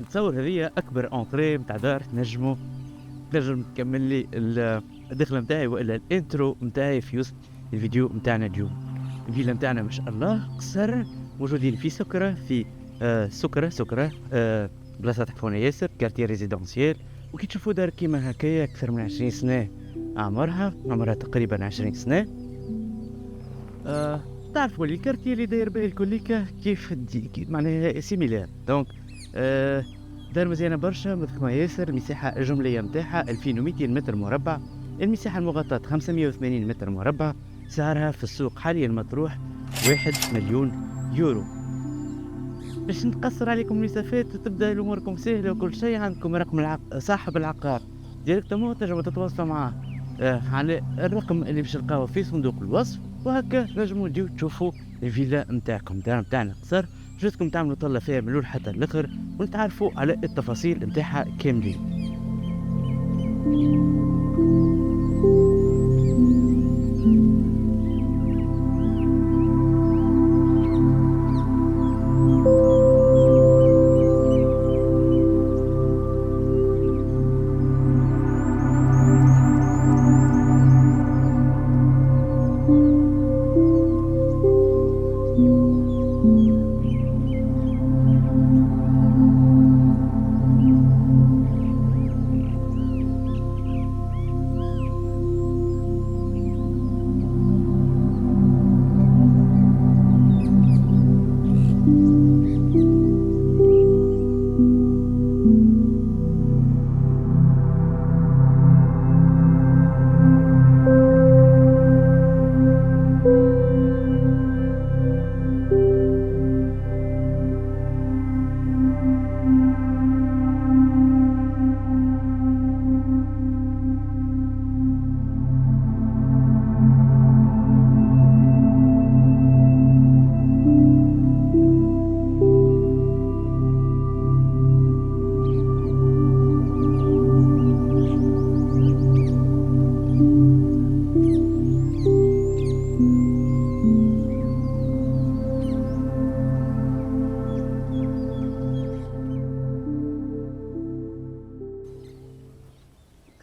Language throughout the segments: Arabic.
نتصور هذه اكبر اونتري نتاع دار تنجم تكمل لي الدخله نتاعي والا الانترو نتاعي في وسط الفيديو نتاعنا اليوم. الفيلا نتاعنا ما شاء الله قصر، موجودين في سكرة، في سكرة بلاصة تحفونة ياسر، كارتيه ريزيدونسيال. وكي تشوفوا دار كيما هكايا أكثر من 20 سنة عمرها تقريبا 20 سنة. تعرفوا لي الكارتيه اللي داير به الكليكا كيف معناها سيميلير. دونك دار مزيانة برشا، مضخمة ياسر، المساحة الجملية نتاعها 2200 متر مربع، المساحة المغطاة 580 متر مربع، سعرها في السوق حاليا مطروح 1 مليون يورو. باش نقصر عليكم المسافات وتبدا اموركم سهله وكل شيء، عندكم رقم صاحب العقار ديريكتومون تنجموا تتواصلوا معاه على الرقم اللي باش تلقاوه في صندوق الوصف، وهكا نجموا تجيو تشوفوا الفيلا نتاعكم. الدار نتاعنا قصر، جوزكم تعملوا طلة فيها من الاول حتى الاخر ونتعرفوا على التفاصيل نتاعها كاملين.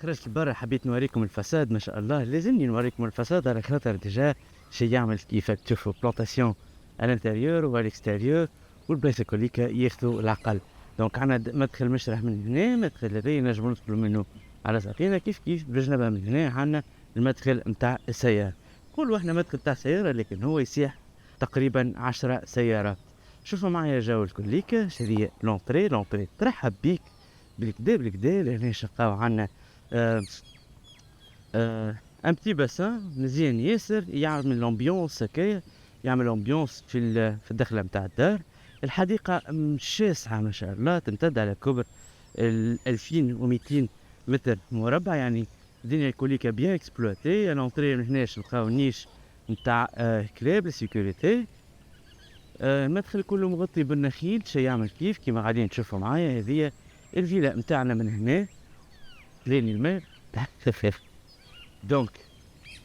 خرجت لبرا حبيت نوريكم الفساد، ما شاء الله لازمني نوريكم الفساد على خاطر ديجا شي يعمل كيفك تشوفوا بلانتاسيون على الانتيريور والاكستيريور، والبلايص كليكا ياخذوا العقل. دونك عندنا مدخل مشرح من هنا، مدخل هذا نجموا ندخلوا منه على ساقينا كيف بجنبها من هنا عندنا المدخل نتاع السيارة. نقولوا احنا مدخل تاع سيارة لكن هو يسيح تقريبا 10 سيارات. شوفوا معايا جو الكليكا، هذه لونطري ترحب بيك بالكدا لهنا شقاو عندنا ان بتي باسان مزيان ياسر، يعمل لومبيونس هكايا، يعمل لومبيونس في الدخله نتاع الدار. الحديقه شاسعه ما شاء الله، تمتد على كبر 2200 متر مربع، يعني الدنيا الكوليكا بيان اكسبلواتي. الانطري من هنا نلقاو نيش نتاع كلاب للسيكوريتي. المدخل كله مغطي بالنخيل، شي يعمل كيما غاديين تشوفوا معايا. هذه الفيلا نتاعنا من هنا كليني الماء دونك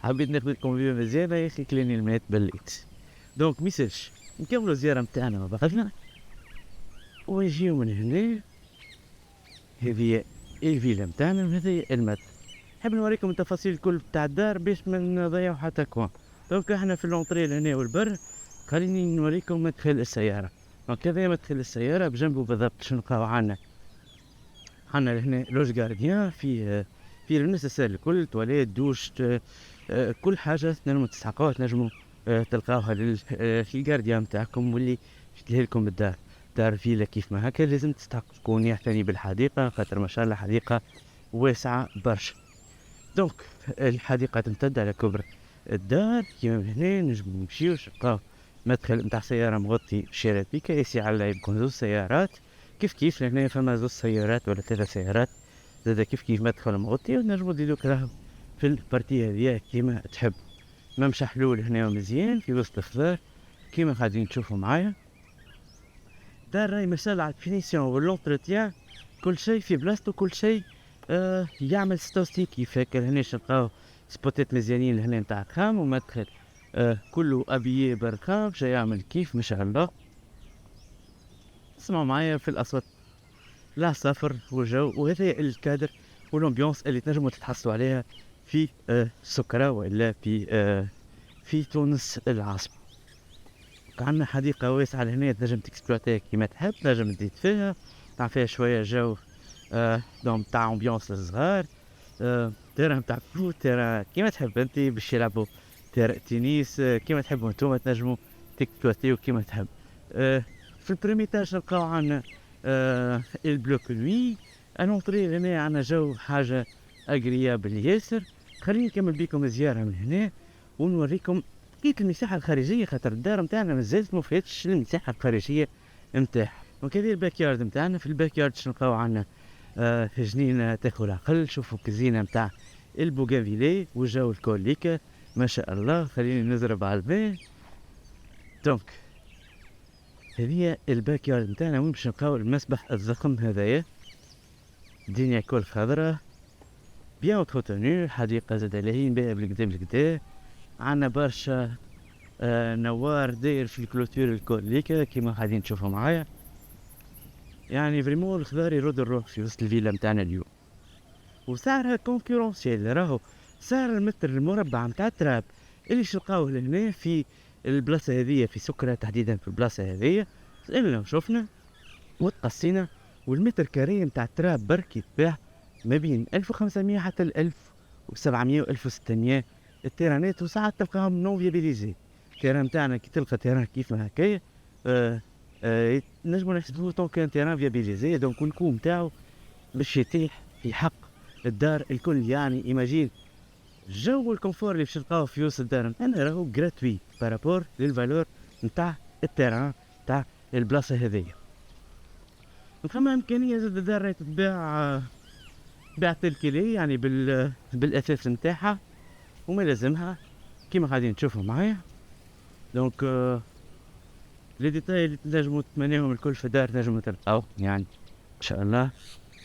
حبيت ناخذ لكم فيديو مزيانه يا اخي، كليني الماء بليت. دونك ميساج نكملوا الزياره نتاعنا ما بقينا ونجيو من هنا. هذه الفيلا نتاعنا وهذه المدخل. نحب نوريكم التفاصيل الكل تاع الدار باش ما نضيعوا حتى كوان. دونك احنا في اللونطري لهنا والبر، خليني نوريكم مدخل السياره. دونك هذا مدخل السياره، بجنبه بالضبط شنو نلقاو عندنا لهنا لوج جارديان في النسيسير الكل، تواليت، دوش، كل حاجه تنجموا تستحقوها، تنجموا تلقاوها للجارديان نتاعكم واللي يشتري لكم الدار. دار فيلا كيف ما هكا لازم تكون يعتني بالحديقه، خاطر ما شاء الله حديقه واسعه برشا. دونك الحديقه تمتد على كبر الدار. كيما من هنا نجمو نمشيو نلقاو مدخل نتاع سياره مغطي شيرابيكا يسي على يكون زوج سيارات كيف لهنا فما زوج سيارات ولا 3 سيارات زادا كيف مدخل مغطي، ونجمو نزيدو راهو في البارتي هذيا كيما تحب. ممشى حلول هنا مزيان في وسط الخضار كيما غاديين تشوفوا معايا. دار راهي مسألة على الفينيسيون والونتروتيان، كل شيء في بلاصتو، كل شيء يعمل ستوستيك كيفاك. هنا نلقاو سبوتات مزيانين لهنا نتاع الخام، ومدخل كله ابيي بالخام، شي يعمل كيف ما شاء الله. اسمعوا معايا في الاصوات العصافر والجو، وهذا الكادر والامبيونس اللي تنجموا تتحصلوا عليها في سكرة ولا في تونس العاصمة. عندنا حديقة واسعة لهنا تنجم تكسبلوتيها كيما تحب، تنجم تزيد فيها تعمل فيها شوية جو دون تاع امبيونس للصغار، تيران تاع فوت، تيران كيما تحب انت باش يلعبوا تنس، كيما تحبوا نتوما تنجموا تكسبلوتيو كيما تحب. في البريمي تاج نلقاو عندنا البلوك نوي، انونطري هنا عندنا جو حاجة اغريابل ياسر. خليني نكمل بيكم الزيارة من هنا ونوريكم كيف المساحة الخارجية، خاطر الدار متاعنا مازالت مفيتش المساحة الخارجية متاعها. دونك هذه الباك يارد متاعنا. في الباك يارد نلقاو عندنا جنينة تاخذ العقل. شوفوا الكزينة متاع البوغافيلي والجو الكوليكا ما شاء الله. خليني نزرب على الماء. دونك هذه الباك يارد متاعنا وين باش نلقاو المسبح الضخم هذايا، الدنيا كل خضرة بيان اوتروتونو، حديقة زادا لاهين بها بالكدا بالكدا. عندنا برشا نوار داير في الكلوتور الكوليكا كيما غادي تشوفوا معايا. يعني فريمون الخضار يرد الروح في وسط الفيلا متاعنا اليوم. وسعرها كونكورونسيال، راهو سعر المتر المربع متاع التراب اللي شلقاوه لهنا في البلاصة هذية في سكرة تحديدا. في البلاصة هذية سألنا وشوفنا وتقصينا، والمتر كاري متاع التراب برك يتباع ما بين 1500 حتى 1700 و 1600 التيرانات، وساعات تلقاهم نون فيابيليزي. التيران متاعنا كي تلقى تيران كيف ما هكايا نجمو نحسبوه طون كان تيران فيابيليزي، دونك الكو متاعو باش يتيح في حق الدار الكل. يعني ايماجين الجو والكونفور اللي باش تلقاوه في وسط الدار متاعنا راهو غراتوي بارابور للفالور نتاع التيران نتاع البلاصه هذيا. فما امكانيه زاد الدار تتباع تلكيلي يعني بالاثاث نتاعها وما لازمها كيما غادي نشوفوا معايا. دونك لي ديتاي اللي تنجموا تتمناهم الكل في الدار تنجموا تلقاو يعني ان شاء الله.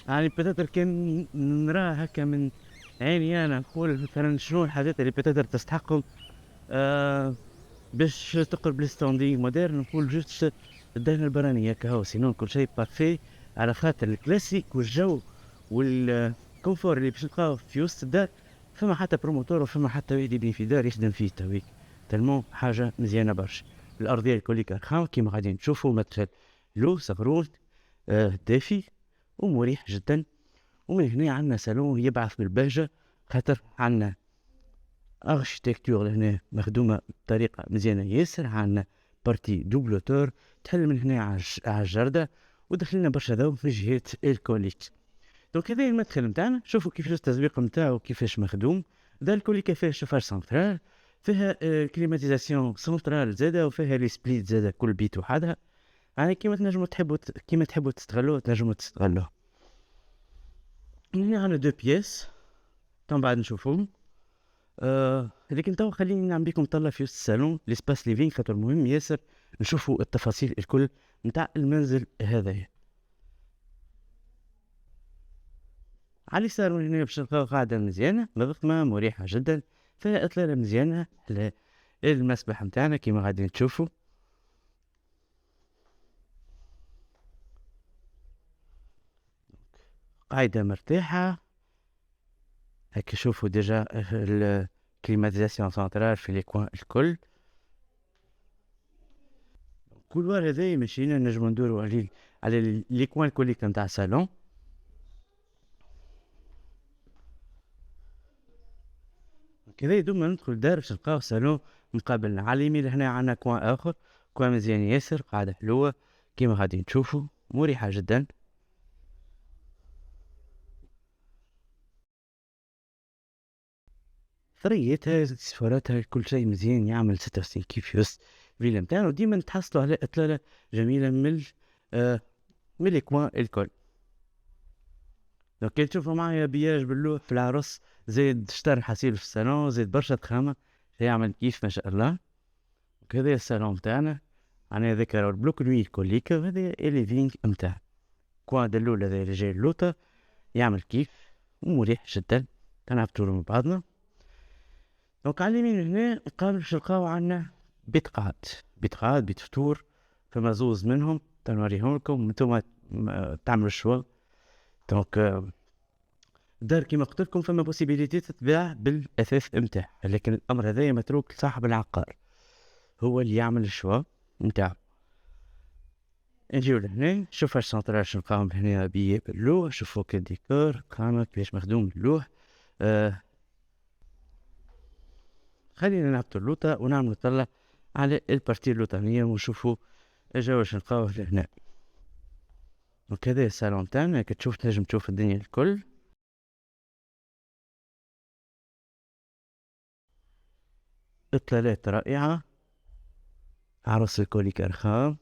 يعني بتاتر كان نراه هكا من عيني انا نقول مثلا شنو الحاجات اللي بتاتر تستحقهم باش تقرب للستاندينغ مودرن. نقول جوست الدهنة البرانية كهو، سينون كل شيء بارفي على خاطر الكلاسيك والجو والكونفور اللي باش نلقاوه في وسط الدار. فما حتى بروموتور وفما حتى واحد يبني في دار يخدم فيه تويك، تلمو حاجة مزيانة برشا. الأرضية الكوليكا رخام كيما غادي نشوفوا، مدخل لو صغرون دافي ومريح جدا. ومن هنا عندنا صالون يبعث بالبهجة، خاطر عندنا اركتيكتور لهنا مخدومة بطريقة مزيانة ياسر. عندنا بارتي دوبلوتور تحل من هنا على الجردة، ودخلنا برشا ضوء في جهة الكوليك. دونك هذا المدخل متاعنا. شوفوا كيفاش التزويق متاعو كيفاش مخدوم. دا الكوليكا فيها شوفاج سنترال، فيها كليماتيزاسيون سنترال زاده، وفيها لي سبليت زاده كل بيت وحدها. يعني كيما تنجموا كيما تحبوا تستغلوه تنجموا تستغلوه. هنا عندنا دو بياس تم بعد نشوفهم. لكن تو خليني نعم بيكم طلع في وسط الصالون لسباس ليفينغ، خاطر مهم ياسر نشوفوا التفاصيل الكل نتاع المنزل هذايا. على اليسار هنا باش نلقاو قاعدة مزيانة نظيفة مريحة جدا، فيها إطلالة مزيانة للمسبح متاعنا كيما غادي تشوفوا. قاعدة مرتاحة هكا. شوفوا ديجا الكليماتيزاسيون سنترال في لي كوان الكل. كل وار هذايا مشينا نجمو ندورو على لي كوان الكوليك نتاع الصالون. كذا يدوم ندخل دار باش نلقاو صالون مقابلنا. على اليمين هنا عندنا كوان اخر، كوان مزيان ياسر، قاعدة حلوة كيما غادي تشوفوا، مريحة جدا. ثريتها اكسسواراتها كل شيء مزيان، يعمل 66 كيف يوس فيلا متاعنا. وديما تحصلوا على اطلالة جميلة من الكوان الكل. دونك كي تشوفوا معايا بياج باللوح في العرس، زيد شطر حسيل في الصالون، زيد برشا خامة يعمل كيف ما شاء الله. وكذا الصالون متاعنا أنا ذكر البلوك نوي كوليكا، وهذا الليفينغ متاعنا. كوان دلول هذا اللي جاي اللوطة يعمل كيف ومريح جدا، تنعبتوا من بعضنا. دونك على اليمين هنا قبل باش نلقاو عندنا بيت قاعد بيت فطور، فما زوز منهم تنوريهم لكم، نتوما تعملوا الشوا دونك الدار كيما قلت لكم فما بوسيبيليتي تتباع بالاثاث نتاعها، لكن الامر هذايا متروك لصاحب العقار، هو اللي يعمل الشوا نتاعو. نجيو لهنا نشوف هاش سونطرال نلقاهم هنا بيي باللوح، شوفوا كديكور كامل كيفاش مخدوم اللوح. خلينا نهبطوا اللوطة ونعملوا طلع على البارتي اللوطانية ونشوفوا اجا واش نلقاوه لهنا. وكذا الصالون تاعنا كتشوف تنجم تشوف الدنيا الكل. اطلالات رائعة، عروس الكولي كرخام،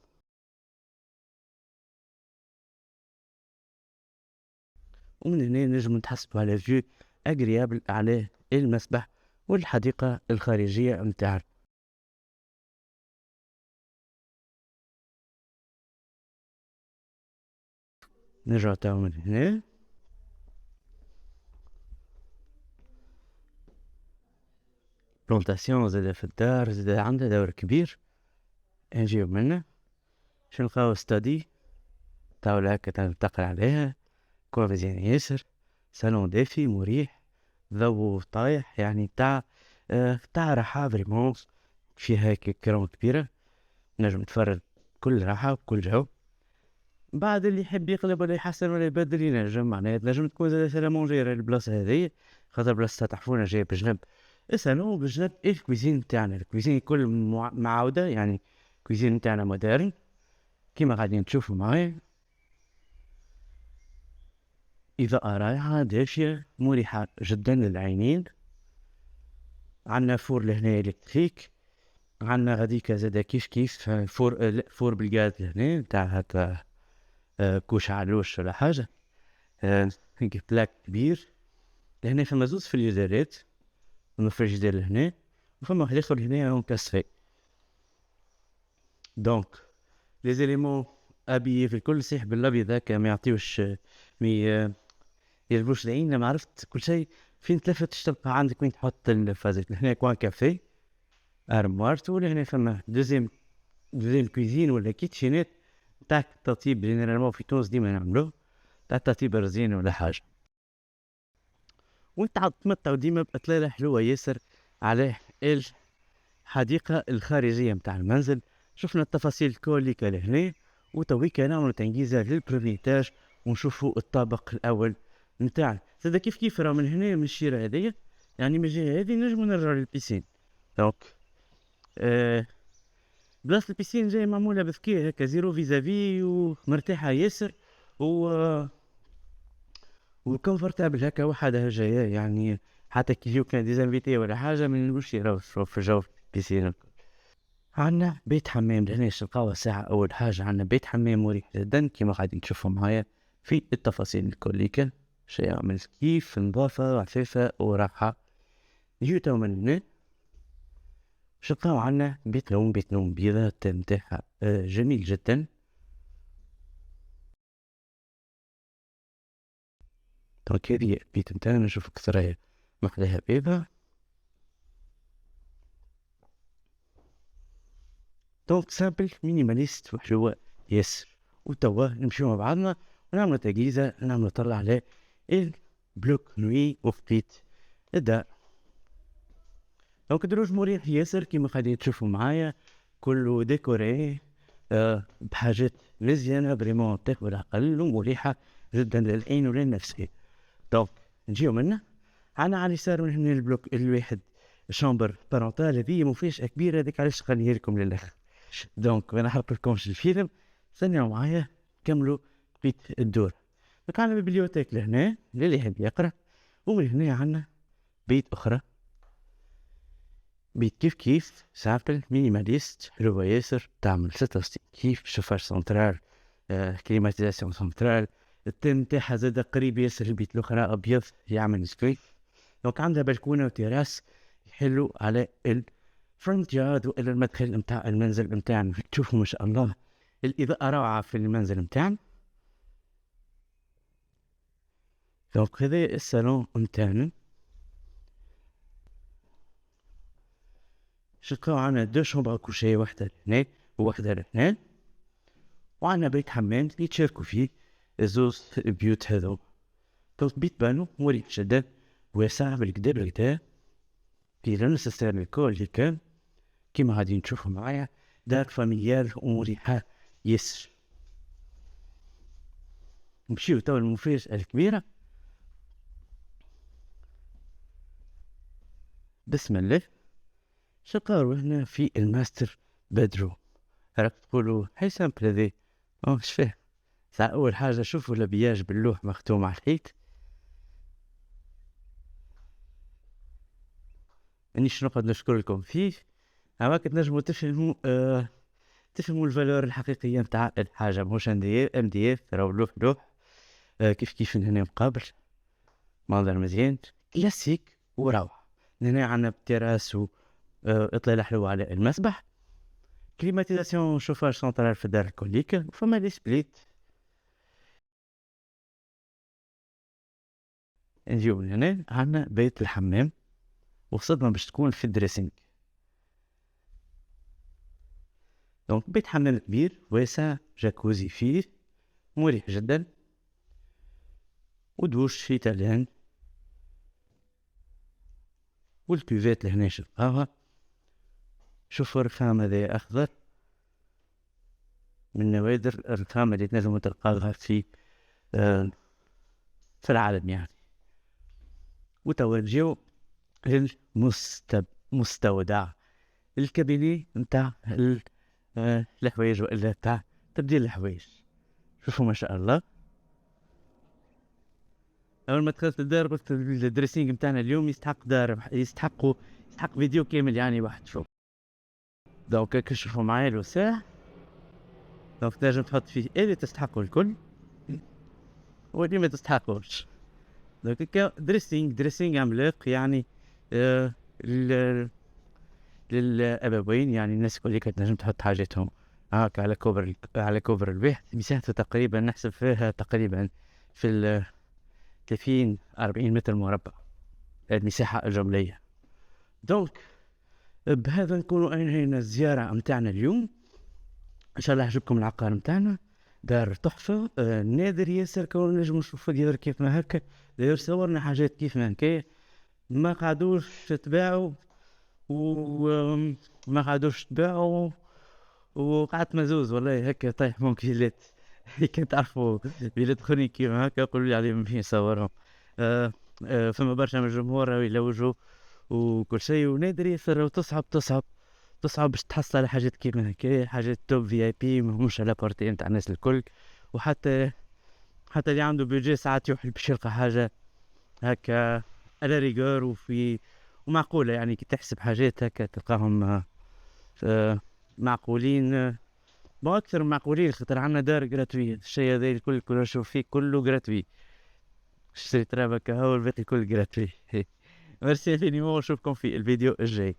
ومن هنا نجم نتحسبوا على فيو اغريابل على المسبح والحديقة الخارجية متاعنا. نرجع تاو من هنا بلونتاسيون زادا في الدار، زادا عندها دور كبير. نجيو منه شو نلقاو ستادي طاولة هكا تنتقل عليها، كوا مزيان ياسر، صالون دافي مريح، ضو طايح يعني تاع راحة فريمون، فيها كرام كبيرة نجم تفرج كل راحة وكل جو. بعد اللي يحب يقلب ولا يحسن ولا يبدل ينجم، معناها تنجم تكون زادا سالامونجير البلاصة هذي، خاطر بلاصتها تحفونة جاية بجنب الصالون بجنب الكويزين نتاعنا. الكويزين الكل معاودة، يعني الكويزين نتاعنا مودرن كيما غادي تشوفوا معايا. إضاءة رائعة دافية مريحة جدا للعينين. عندنا فور لهنا إلكتريك، عندنا غاديكا زادا كيف فور بالغاز لهنا نتاع هكا كوش علوش ولا حاجة. بلاك كبير لهنا، فما زوز فريجيدارات، فما فريجيدار لهنا وفما واحد اخر لهنا مكسفي. دونك لي زيليمون ابيي في الكل صحيح بالابيض هكا ما يعطيوش مي يجبوش العين. لما عرفت كل شيء فين تلفت تلقى عندك وين تحط الفازات. هنا كوان كافي ارموارت، ولا هنا فما دوزيام كويزين ولا كيتشينات تاع التطيب. جينيرالمون في تونس ديما نعملوه تاع التطيب رزين ولا حاجة، وانت تمتعوا ديما بإطلالة حلوة ياسر على الحديقة الخارجية متاع المنزل. شفنا التفاصيل كوليكا لهنا، وتويكا نعملوا تنجيزة للبروميتاج ونشوفوا الطابق الأول نتاعنا. زادا كيف راه من هنا من الشيرة هذيا، يعني من الجهة هذه نجمو نرجعو للبيسين. دونك بلاصة البيسين جاية معمولة بذكاء هكا زيرو فيزافي ومرتاحة ياسر وكونفورتابل هكا وحدها جاية، يعني حتى كي يجيو كان ديزانفيتي ولا حاجة من نمشي يراو في جو البيسين. عندنا بيت حمام لهنا نلقاو الساعة. أول حاجة عندنا بيت حمام مريح جدا كيما غادي تشوفوا معايا في التفاصيل الكلية، شيء عامل كيف نظافة وعفافة وراحة. نجيو تو من هنا نلقاو عندنا بيت نوم بيضاء نتاعها جميل جدا. دونك هذه البيت نتاعنا نشوف كثرها محلاها بيضاء. دونك سامبل مينيماليست وحلوة ياسر. وتوا نمشيو مع بعضنا ونعملو تجهيزة، نعملو طلع على البلوك نوي وفقيت الدار. دونك دروج مريح ياسر كيما غادي تشوفوا معايا، كله ديكوري بحاجات مزيانة بريمون تاخد العقل ومريحة جدا للعين وللنفسية. دونك نجيو منه عنا على اليسار من هنا البلوك الواحد شامبر بارونتال، هذه مفاجأة كبيرة هذيك علاش خليها لكم للآخر. دونك ما نحرق لكمش الفيلم، استناو معايا كملوا بقية الدور. دونك عندنا بيبليوتيك لهنا للي يحب يقرا، ومن هنا عندنا بيت أخرى، بيت كيف سامبل مينيماليست حلوة ياسر، تعمل 66 كيف، شوفاج سنترال، كليماتيزاسيون سنترال، التن نتاعها زادا قريب ياسر البيت الأخرى أبيض يعمل سكريف. دونك عندها بلكونة وتيراس يحلوا على الفرونت يارد وإلى المدخل متاع المنزل متاعنا. تشوفوا ما شاء الله الإضاءة روعة في المنزل متاعنا. دونك هذا الصالون متاعنا، شقاو عنا دو شومبر كوشي، واحدة لهنا وواحدة لهنا، وعنا بيت حمام يتشاركوا فيه زوز بيوت هذو دونك بيت بانو مريح جدا، واسع بالكدا بالكدا، في نفس السعر الكل اللي كان كيما غادي تشوفوا معايا. دار فاميليال ومريحة ياسر. نمشيو توا المفاجأة الكبيرة. بسم الله. شقارو هنا في الماستر بدروم. راك تقولوا هاي سامبل هذي، مش فاهم. أول حاجة شوفوا الأبياج باللوح مختوم على الحيط. مانيش نقعد نشكر لكم فيه، هاك تنجموا تفهموا تفهموا الفالور الحقيقية نتاع الحاجة. مش ام دي اف راهو لوح لوح كيف من هنا مقابل. منظر مزيان كلاسيك وروعة. هنا عندنا تيراس و اطلالة حلوة على المسبح، كليماتيزاسيون شوفاج سنترال في الدار الكليك، وفما لي سبليت. نجيو من هنا عندنا بيت الحمام، وصدنا باش تكون في الدريسينج. دونك بيت حمام كبير واسع، جاكوزي فيه مريح جدا، ودوش في تالان، والكوفيت لهنا شفاها. شوفوا الرخام هذا أخضر، من نوادر الرخام اللي تنجموا تلقاها في في العالم يعني. وتوجهوا للمستودع الكابيني نتاع الحوايج، وإلا تاع تبديل الحوايج. شوفوا ما شاء الله. اول ما دخلت الدار قلت الدريسينج نتاعنا اليوم يستحق دار، يستحق فيديو كامل يعني واحد. شوف دونك هكا شوفوا معايا الوسع. دونك تنجم تحط فيه اللي تستحقوا الكل واللي ما تستحقوش. دونك هكا دريسينج عملاق يعني للابوين، يعني الناس الكل تنجم تحط حاجاتهم هاكا على كوبر الواحد. مساحته تقريبا نحسب فيها تقريبا في 30-40 متر مربع المساحة الجملية. دونك بهذا نكونوا انهينا الزيارة متاعنا اليوم. ان شاء الله عجبكم العقار متاعنا، دار تحفة. نادر ياسر كون نجم نشوفوا ديار كيف ما هكا. داير صورنا حاجات كيف ما هكا ما قعدوش تباعوا، وما قعدوش تباعوا، وقعدت مزوز والله هكا طيح ممكن. كي تعرفوا بلاد اخرين كيما هكا قولوا لي عليهم فين نصورهم. فما برشا من الجمهور يلوجوا وكل شيء، ونادر ياسر تصعب باش تحصل على حاجات كيما هكا، حاجات توب في اي بي مش على بورتي نتاع الناس الكل. وحتى اللي عنده بيجي ساعات يوحل باش يلقى حاجه هكا على ريغور ومعقوله، يعني كي تحسب حاجات هكا تلقاهم معقولين. ما اكثر معقولين، خاطر عندنا دار جراتوي. الشيء هذا الكل كل نشوف فيه كله جراتوي. اشتري تراب هكا هو الباقي كله جراتوي. ميرسي انفينيمون، نشوفكم في الفيديو الجاي.